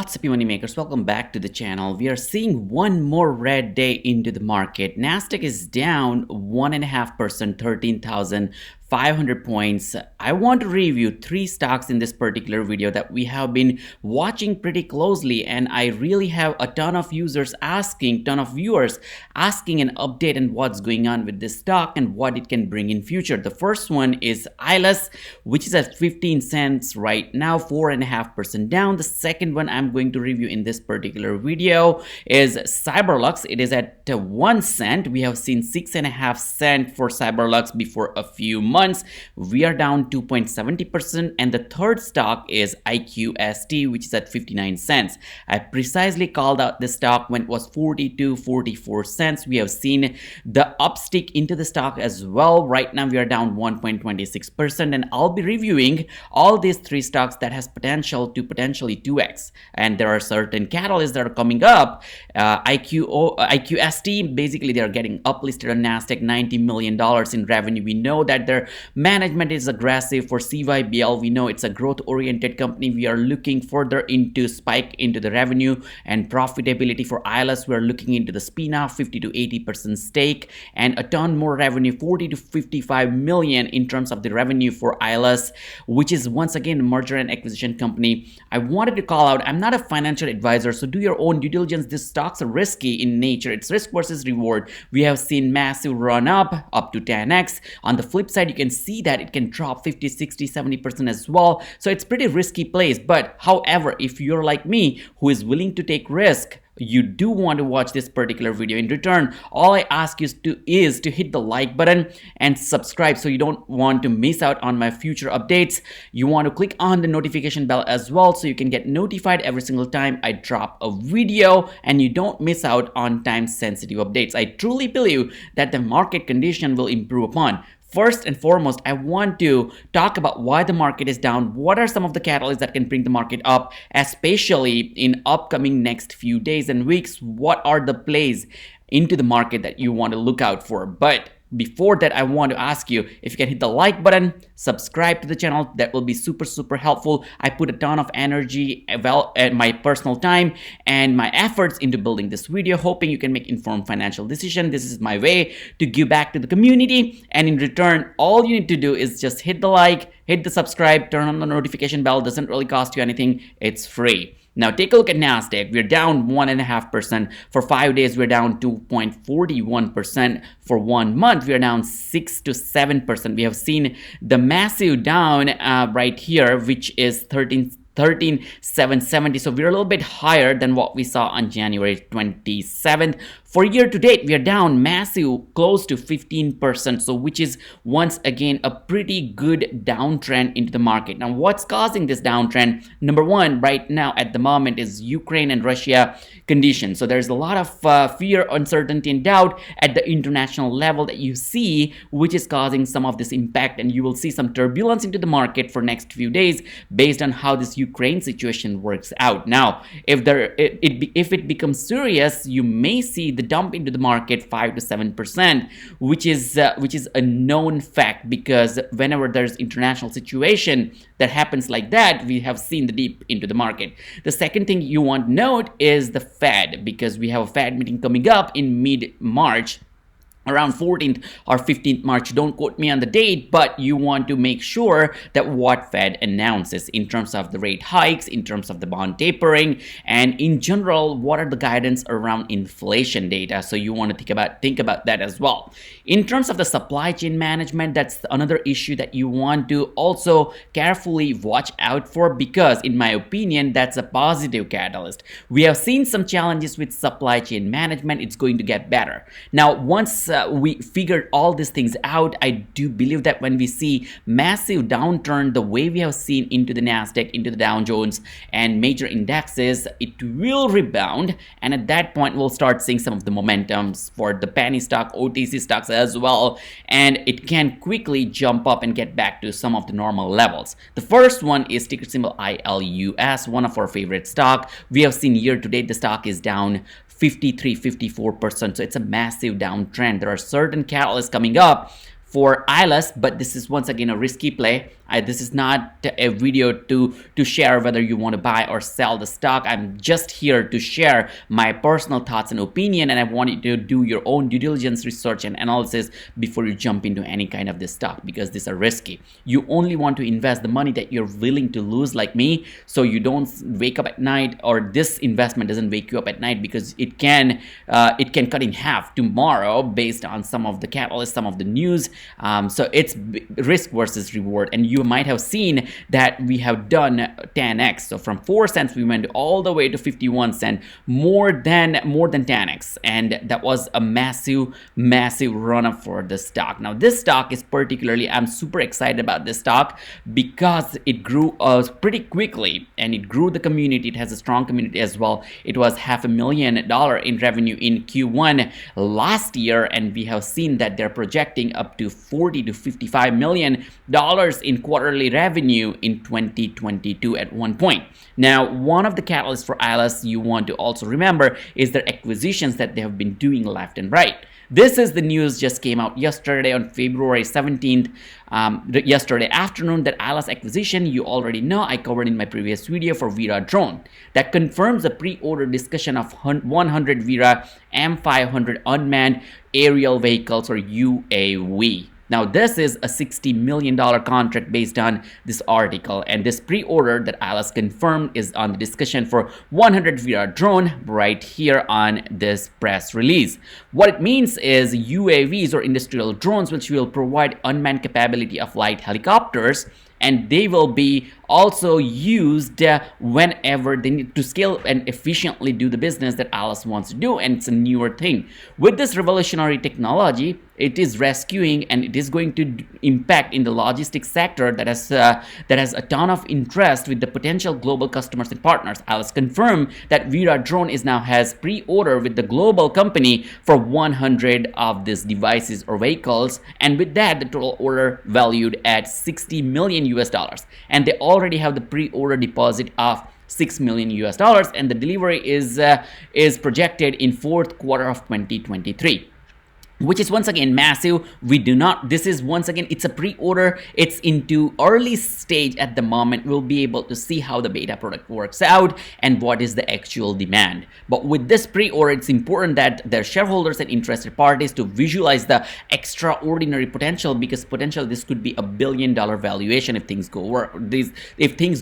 What's up, money makers? Welcome back to the channel. We are seeing one more red day into the market. Nasdaq is down 1.5%, 13,500 points. I want to review three stocks in this particular video that we have been watching pretty closely, and I really have a ton of viewers asking an update on what's going on with this stock and what it can bring in future. The first one is ILUS, which is at 15 cents right now, 4.5% down. The second one I'm going to review in this particular video is Cyberlux. It is at 1 cent. We have seen 6.5 cents for Cyberlux before a few months. We are down 2.70%. And the third stock is IQST, which is at 59 cents. I precisely called out the stock when it was 44 cents. We have seen the upstick into the stock as well. Right now we are down 1.26%, and I'll be reviewing all these three stocks that has potential to potentially 2x. And there are certain catalysts that are coming up. IQST, basically they are getting uplisted on Nasdaq, $90 million in revenue. We know that their management is aggressive. For CYBL, we know it's a growth oriented company. We are looking further into spike into the revenue and profitability. For ILUS, we are looking into the spin-off, 50 to 80% stake, and a ton more revenue, 40 to 55 million in terms of the revenue for ILUS, which is once again a merger and acquisition company. I wanted to call out, I'm not a financial advisor, so do your own due diligence. These stocks are risky in nature. It's risk versus reward. We have seen massive run up to 10x. On the flip side, you can see that it can drop 50, 60, 70% as well. So it's pretty risky place. But however, if you're like me who is willing to take risk, you do want to watch this particular video. In return, all I ask you is to hit the like button and subscribe so you don't want to miss out on my future updates. You want to click on the notification bell as well so you can get notified every single time I drop a video and you don't miss out on time sensitive updates. I truly believe that the market condition will improve upon. First and foremost, I want to talk about why the market is down. What are some of the catalysts that can bring the market up, especially in upcoming next few days and weeks? What are the plays into the market that you want to look out for? But before that, I want to ask you if you can hit the like button, subscribe to the channel. That will be super helpful. I put a ton of energy, my personal time and my efforts into building this video, hoping you can make informed financial decisions. This is my way to give back to the community, and in return, all you need to do is just hit the like, hit the subscribe, turn on the notification bell. Doesn't really cost you anything. It's free. Now take a look at Nasdaq. We're down 1.5%. For 5 days, we're down 2.41%. For 1 month, we're down 6 to 7%. We have seen the massive down right here, which is 13,770. So we're a little bit higher than what we saw on January 27th. For year to date, we are down massive, close to 15%. So which is once again a pretty good downtrend into the market. Now, what's causing this downtrend? Number one, right now at the moment is Ukraine and Russia conditions. So there's a lot of fear, uncertainty, and doubt at the international level that you see, which is causing some of this impact. And you will see some turbulence into the market for next few days based on how this Ukraine situation works out. Now, if it becomes serious, you may see the dump into the market 5 to 7%, which is a known fact, because whenever there's international situation that happens like that, we have seen the dip into the market. The second thing you want to note is the Fed, because we have a Fed meeting coming up in mid-March, around 14th or 15th March. Don't quote me on the date, but you want to make sure that what Fed announces in terms of the rate hikes, in terms of the bond tapering, and in general, what are the guidance around inflation data. So you want to think about that as well. In terms of the supply chain management, that's another issue that you want to also carefully watch out for, because in my opinion, that's a positive catalyst. We have seen some challenges with supply chain management. It's going to get better. Now, once we figured all these things out, I do believe that when we see massive downturn the way we have seen into the Nasdaq, into the Dow Jones and major indexes, it will rebound, and at that point we'll start seeing some of the momentums for the penny stock, OTC stocks as well, and it can quickly jump up and get back to some of the normal levels. The first one is ticker symbol ILUS, one of our favorite stock. We have seen year to date the stock is down 53, 54%. So it's a massive downtrend. There are certain catalysts coming up for ILUS, but this is once again a risky play. This is not a video to share whether you want to buy or sell the stock. I'm just here to share my personal thoughts and opinion, and I want you to do your own due diligence research and analysis before you jump into any kind of this stock, because these are risky. You only want to invest the money that you're willing to lose, like me, so you don't wake up at night, or this investment doesn't wake you up at night, because it can cut in half tomorrow based on some of the catalysts, some of the news. So it's risk versus reward, and you might have seen that we have done 10x. So from 4 cents we went all the way to 51 cents, more than 10x, and that was a massive run up for the stock. Now this stock is particularly, I'm super excited about this stock because it grew pretty quickly, and it grew the community. It has a strong community as well. It was $500,000 in revenue in Q1 last year, and we have seen that they're projecting up to $40 to $55 million in quarterly revenue in 2022 at one point. Now, one of the catalysts for ILUS you want to also remember is their acquisitions that they have been doing left and right. This is the news just came out yesterday on February 17th, yesterday afternoon, that ILUS acquisition, you already know, I covered in my previous video for Vera drone. That confirms the pre-order discussion of 100 Vera M500 unmanned aerial vehicles, or UAV. Now this is a $60 million contract based on this article, and this pre-order that ILUS confirmed is on the discussion for 100 Vera drone right here on this press release. What it means is UAVs, or industrial drones, which will provide unmanned capability of light helicopters, and they will be also used whenever they need to scale and efficiently do the business that ILUS wants to do, and it's a newer thing. With this revolutionary technology, it is rescuing, and it is going to impact in the logistics sector that has a ton of interest with the potential global customers and partners. ILUS confirmed that Vera drone is now has pre-order with the global company for 100 of these devices or vehicles, and with that the total order valued at $60 million US, and they already have the pre-order deposit of $6 million US, and the delivery is projected in fourth quarter of 2023. Which is once again massive. This is once again, it's a pre-order, it's into early stage at the moment. We'll be able to see how the beta product works out and what is the actual demand. But with this pre-order, it's important that their shareholders and interested parties to visualize the extraordinary potential, because potential this could be $1 billion valuation if things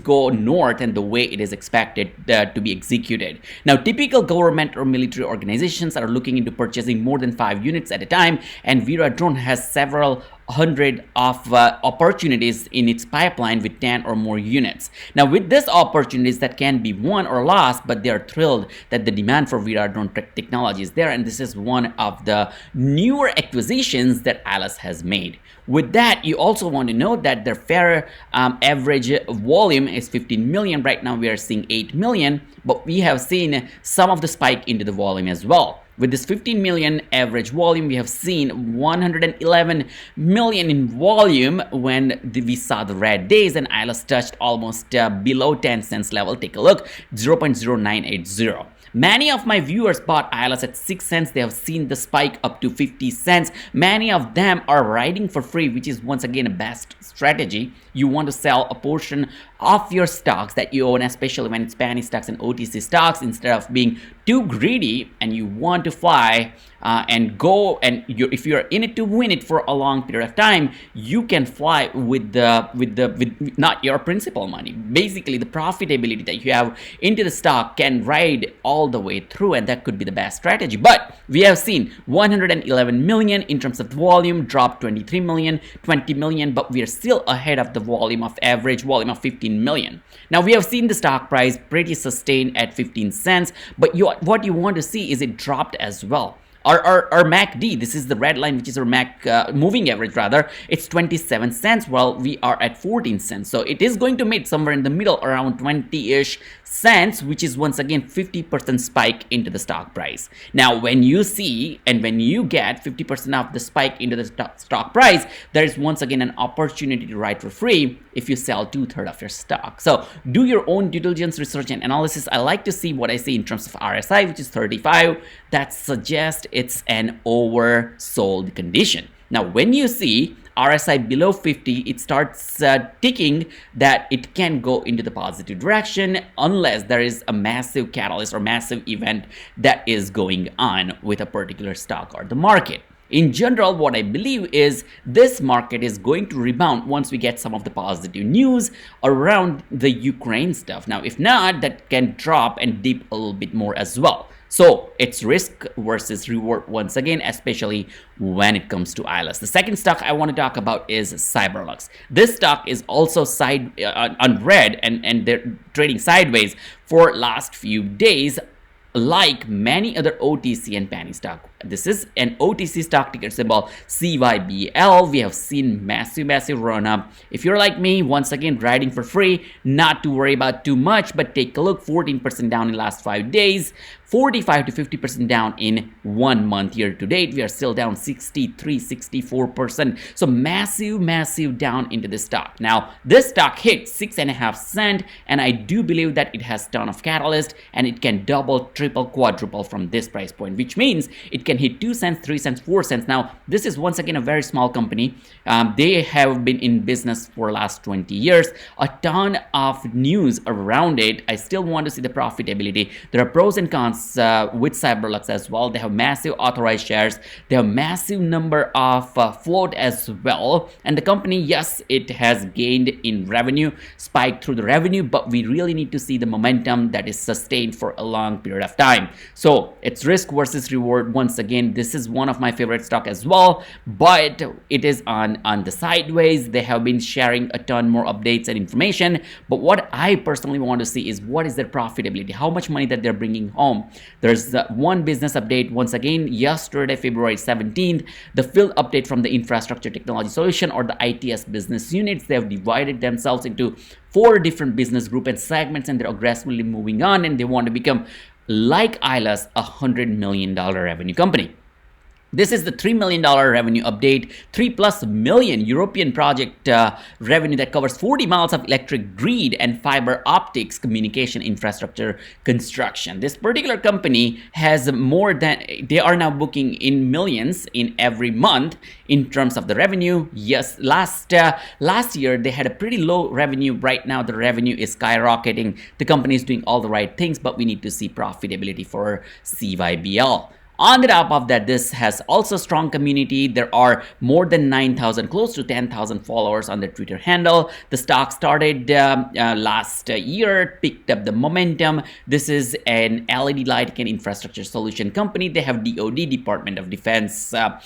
go north and the way it is expected to be executed. Now, typical government or military organizations are looking into purchasing more than 5 units at a time, and Vera drone has several hundred of opportunities in its pipeline with 10 or more units. Now with these opportunities that can be won or lost, but they are thrilled that the demand for Vera drone technology is there, and this is one of the newer acquisitions that ILUS has made. With that, you also want to know that their fair average volume is 15 million. Right now we are seeing 8 million, but we have seen some of the spike into the volume as well. With this 15 million average volume, we have seen 111 million in volume when we saw the red days, and ILUS touched almost below 10 cents level. Take a look, 0.0980. Many of my viewers bought ILUS at 6 cents. They have seen the spike up to 50 cents. Many of them are riding for free, which is once again a best strategy. You want to sell a portion of your stocks that you own, especially when it's PennyStocks and OTC stocks, instead of being too greedy and you want to fly and go, and if you're in it to win it for a long period of time, you can fly with not your principal money. Basically, the profitability that you have into the stock can ride all the way through, and that could be the best strategy. But we have seen 111 million in terms of volume, drop 23 million, 20 million, but we are still ahead of the volume of average volume of 15 million. Now we have seen the stock price pretty sustained at 15 cents, but what you want to see is it dropped as well. Our MACD, this is the red line, which is our moving average rather, it's 27 cents while we are at 14 cents. So it is going to meet somewhere in the middle around 20-ish cents, which is once again 50% spike into the stock price. Now when you see and when you get 50% of the spike into the stock price, there is once again an opportunity to ride for free if you sell 2/3 of your stock. So do your own due diligence research and analysis. I like to see what I see in terms of RSI, which is 35. That suggests it's an oversold condition. Now when you see RSI below 50, it starts ticking that it can go into the positive direction unless there is a massive catalyst or massive event that is going on with a particular stock or the market. In general, what I believe is this market is going to rebound once we get some of the positive news around the Ukraine stuff. Now, if not, that can drop and dip a little bit more as well. So it's risk versus reward once again, especially when it comes to ILUS. The second stock I want to talk about is Cyberlux. This stock is also on red and they're trading sideways for last few days, like many other OTC and penny stock. This is an OTC stock, ticker symbol CYBL. We have seen massive run up. If you're like me, once again riding for free, not to worry about too much, but take a look, 14% down in last 5 days, 45 to 50% down in 1 month. Year to date, we are still down 63-64%. So massive down into this stock. Now this stock hit 6.5 cents, and I do believe that it has ton of catalyst and it can double, triple, quadruple from this price point, which means it can hit 2 cents, 3 cents, 4 cents. Now this is once again a very small company. They have been in business for last 20 years. A ton of news around it. I still want to see the profitability. There are pros and cons with Cyberlux as well. They have massive authorized shares. They have massive number of float as well. And the company, yes, it has gained in revenue, spiked through the revenue, but we really need to see the momentum that is sustained for a long period of time. So it's risk versus reward. Once again, this is one of my favorite stock as well, but it is on the sideways. They have been sharing a ton more updates and information, but what I personally want to see is what is their profitability, how much money that they're bringing home. There's one business update once again yesterday, February 17th, the field update from the infrastructure technology solution or the ITS business units. They have divided themselves into 4 different business group and segments, and they're aggressively moving on, and they want to become, like ILUS, a $100 million revenue company. This is the $3 million revenue update, 3+ million European project revenue that covers 40 miles of electric grid and fiber optics communication infrastructure construction. This particular company has more than, they are now booking in millions in every month in terms of the revenue. Yes, last year they had a pretty low revenue. Right now the revenue is skyrocketing. The company is doing all the right things, but we need to see profitability for CYBL. On the top of that, this has also strong community. There are more than 9,000, close to 10,000 followers on their Twitter handle. The stock started last year, picked up the momentum. This is an LED lighting and infrastructure solution company. They have DoD, Department of Defense, a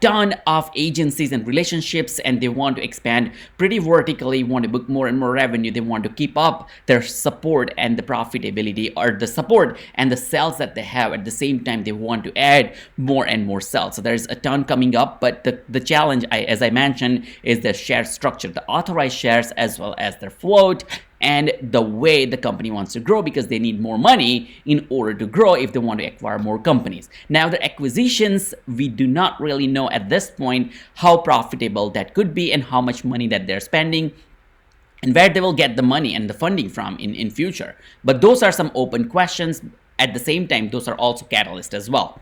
ton of agencies and relationships, and they want to expand pretty vertically, want to book more and more revenue. They want to keep up their support and the profitability, or the support and the sales that they have. At the same time, they want to add more and more sales. So there's a ton coming up, but the challenge, as I mentioned, is the share structure, the authorized shares as well as their float, and the way the company wants to grow, because they need more money in order to grow if they want to acquire more companies. Now the acquisitions, we do not really know at this point how profitable that could be and how much money that they're spending and where they will get the money and the funding from in future. But those are some open questions. At the same time, those are also catalysts as well.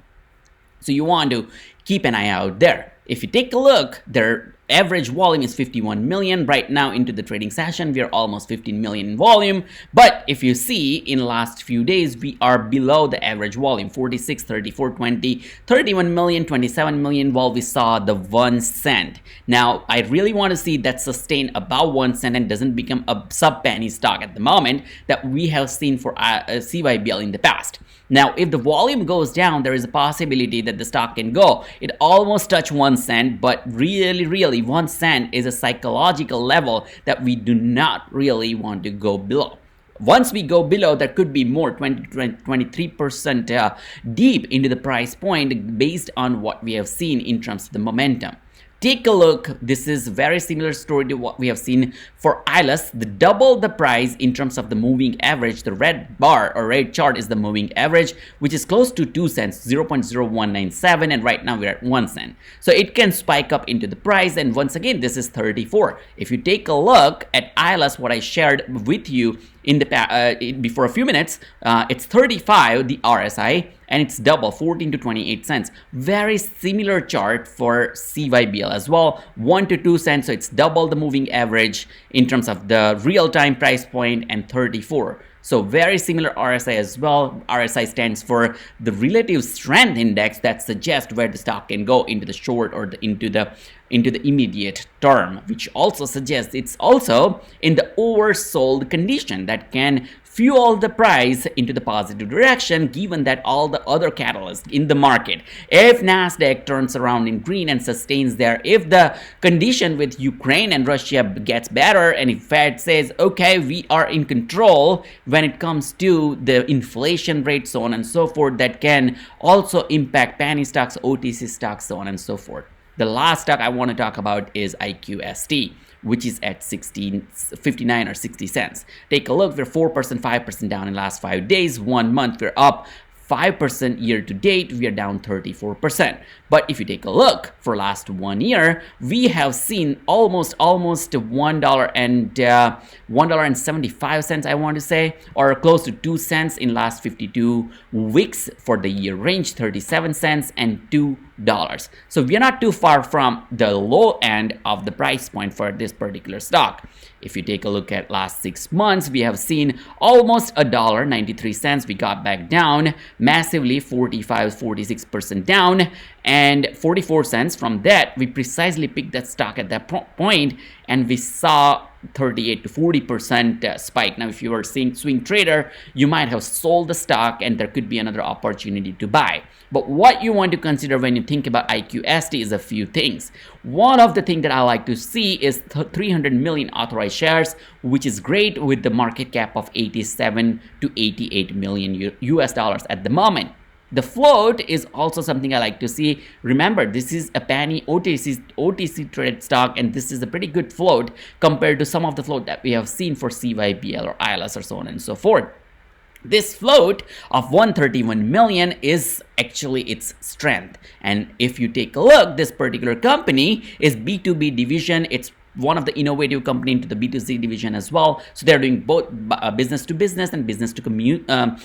So you want to keep an eye out there. If you take a look, their average volume is 51 million. Right now into the trading session, we are almost 15 million in volume. But if you see, in the last few days, we are below the average volume, 46, 34, 20, 31 million, 27 million, while we saw the 1 cent. Now, I really want to see that sustain above 1 cent and doesn't become a sub-penny stock at the moment that we have seen for CYBL in the past. Now, if the volume goes down, there is a possibility that the stock can go. It almost touched 1 cent, but really 1 cent is a psychological level that we do not really want to go below. Once we go below, there could be more, 23% deep into the price point based on what we have seen in terms of the momentum. Take a look. This is very similar story to what we have seen for ILUS. The double the price in terms of the moving average. The red bar or red chart is the moving average, which is close to 2 cents, 0.0197, and right now we're at 1 cent. So it can spike up into the price, and once again, this is 34. If you take a look at ILUS, what I shared with you in the before a few minutes, it's 35, the RSI, and it's double, 14 to 28 cents. Very similar chart for CYBL as well, 1 to 2 cents, so it's double the moving average in terms of the real-time price point, and 34. So very similar RSI as well. RSI stands for the relative strength index that suggests where the stock can go into the short or into the immediate term, which also suggests it's also in the oversold condition that can fuel the price into the positive direction, given that all the other catalysts in the market. If Nasdaq turns around in green and sustains there, if the condition with Ukraine and Russia gets better, and if Fed says, okay, we are in control when it comes to the inflation rate, so on and so forth, that can also impact PennyStocks, OTC stocks, so on and so forth. The last stock I want to talk about is IQST, which is at 59 or 60 cents. Take a look, we're 4%, 5% down in the last 5 days. 1 month, we're up 5% year to date, we are down 34%. But if you take a look for last 1 year, we have seen almost $1.75, I want to say, or close to 2 cents in last 52 weeks for the year range, 37 cents and $2. So we are not too far from the low end of the price point for this particular stock. If you take a look at last 6 months, we have seen almost $1.93. We got back down massively, 46% down, and 44 cents. From that, we precisely picked that stock at that point, and we saw 38 to 40% spike. Now, if you were seeing swing trader, you might have sold the stock and there could be another opportunity to buy. But what you want to consider when you think about IQST is a few things. One of the things that I like to see is 300 million authorized shares, which is great with the market cap of 87 to 88 million US dollars at the moment. The float is also something I like to see. Remember, this is a penny OTC traded stock, and this is a pretty good float compared to some of the float that we have seen for CYBL or ILUS or so on and so forth. This float of 131 million is actually its strength. And if you take a look, this particular company is B2B division. It's one of the innovative company into the B2C division as well. So they're doing both business to business and business to consumer,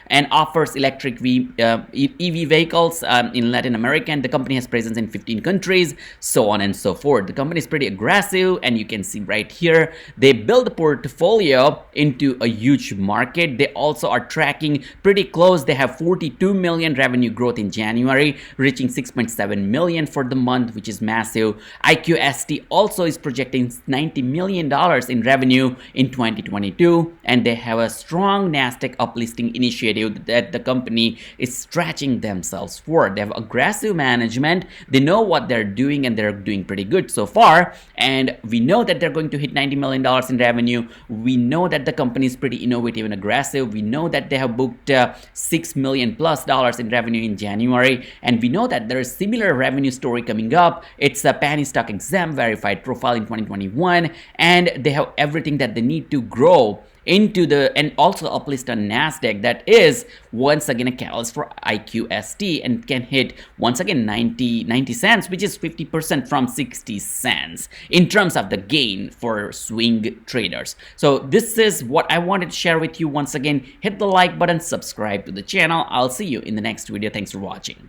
and offers electric EV vehicles in Latin America. And the company has presence in 15 countries, so on and so forth. The company is pretty aggressive, and you can see right here, they build a portfolio into a huge market. They also are tracking pretty close. They have 42 million revenue growth in January, reaching 6.7 million for the month, which is massive. IQST also is projecting $90 million in revenue in 2022, and they have a strong Nasdaq uplisting initiative that the company is stretching themselves for. They have aggressive management, they know what they're doing, and they're doing pretty good so far. And we know that they're going to hit $90 million in revenue. We know that the company is pretty innovative and aggressive. We know that they have booked $6 million plus in revenue in January, and we know that there is similar revenue story coming up. It's a PennyStocks exam verified profile in 2021, and they have everything that they need to grow into the, and also uplist on Nasdaq. That is once again a catalyst for IQST, and can hit once again 90 cents, which is 50% from 60 cents in terms of the gain for swing traders. So this is what I wanted to share with you. Once again, hit the like button, subscribe to the channel. I'll see you in the next video. Thanks for watching.